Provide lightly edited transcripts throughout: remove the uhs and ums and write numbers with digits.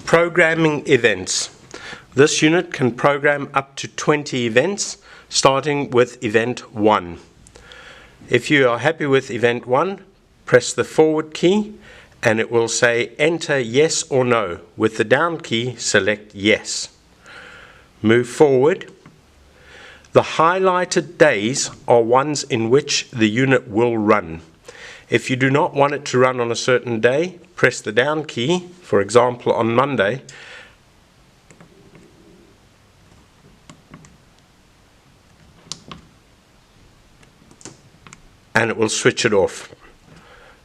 Programming events. This unit can program up to 20 events, starting with event 1. If you are happy with event 1, press the forward key and it will say enter yes or no. With the down key, select yes. Move forward. The highlighted days are ones in which the unit will run. If you do not want it to run on a certain day, press the down key, for example on Monday, and it will switch it off.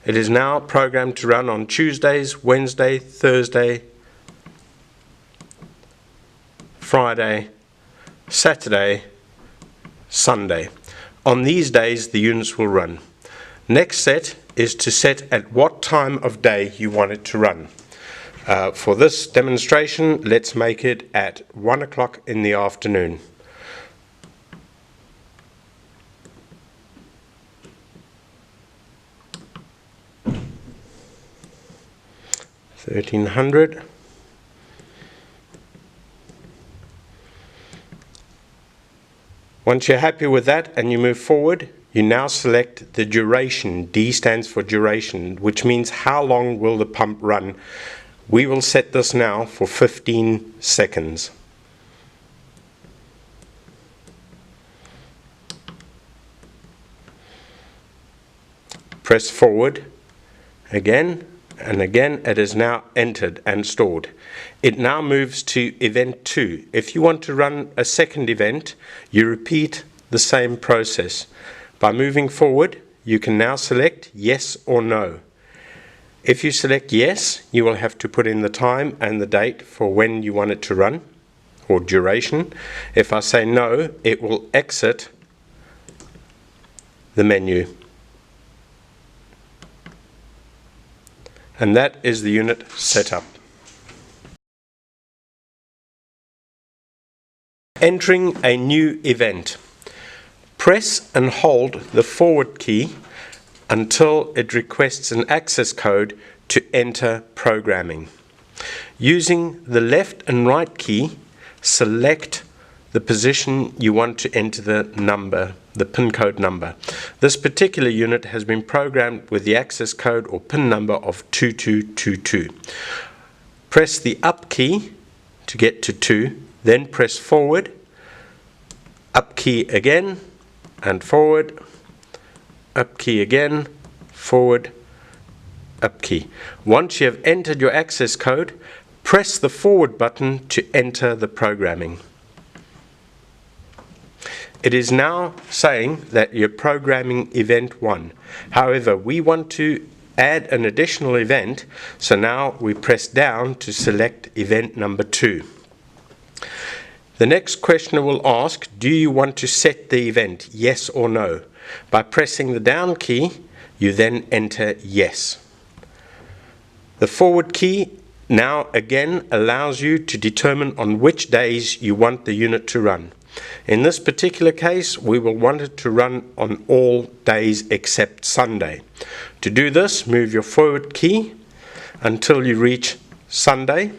It is now programmed to run on Tuesdays, Wednesday, Thursday, Friday, Saturday, Sunday. On these days the units will run. Next set is to set at what time of day you want it to run. For this demonstration, let's make it at 1 o'clock in the afternoon. $1,300. Once you're happy with that and you move forward, you now select the duration. D stands for duration, which means how long will the pump run. We will set this now for 15 seconds. Press forward again and again. It is now entered and stored. It now moves to event 2. If you want to run a second event, you repeat the same process. By moving forward, you can now select yes or no. If you select yes, you will have to put in the time and the date for when you want it to run, or duration. If I say no, it will exit the menu. And that is the unit setup. Entering a new event. Press and hold the forward key until it requests an access code to enter programming. Using the left and right key, select the position you want to enter the number, the PIN code number. This particular unit has been programmed with the access code or PIN number of 2222. Press the up key to get to 2, then press forward, up key again, and forward, up key again, forward, up key. Once you have entered your access code, press the forward button to enter the programming. It is now saying that you're programming event 1. However, we want to add an additional event, so now we press down to select event number 2. The next questioner will ask, do you want to set the event, yes or no? By pressing the down key, you then enter yes. The forward key now again allows you to determine on which days you want the unit to run. In this particular case, we will want it to run on all days except Sunday. To do this, move your forward key until you reach Sunday.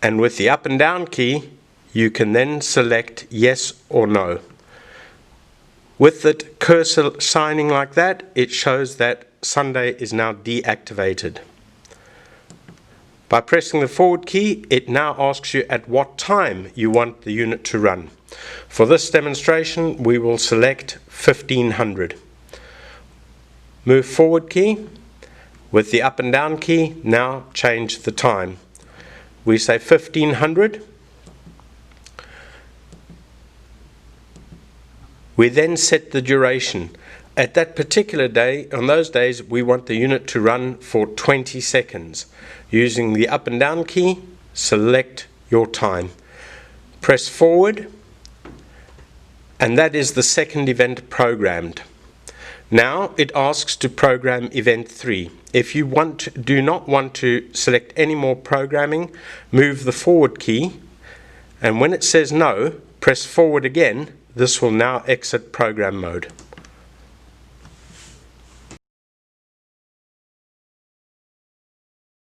And with the up and down key, you can then select yes or no. With the cursor signing like that, it shows that Sunday is now deactivated. By pressing the forward key, it now asks you at what time you want the unit to run. For this demonstration, we will select 1500. Move forward key. With the up and down key, now change the time. We say 1500. We then set the duration. At that particular day, on those days, we want the unit to run for 20 seconds. Using the up and down key, select your time. Press forward, and that is the second event programmed. Now it asks to program event 3. If you do not want to select any more programming, move the forward key, and when it says no, press forward again. This will now exit program mode.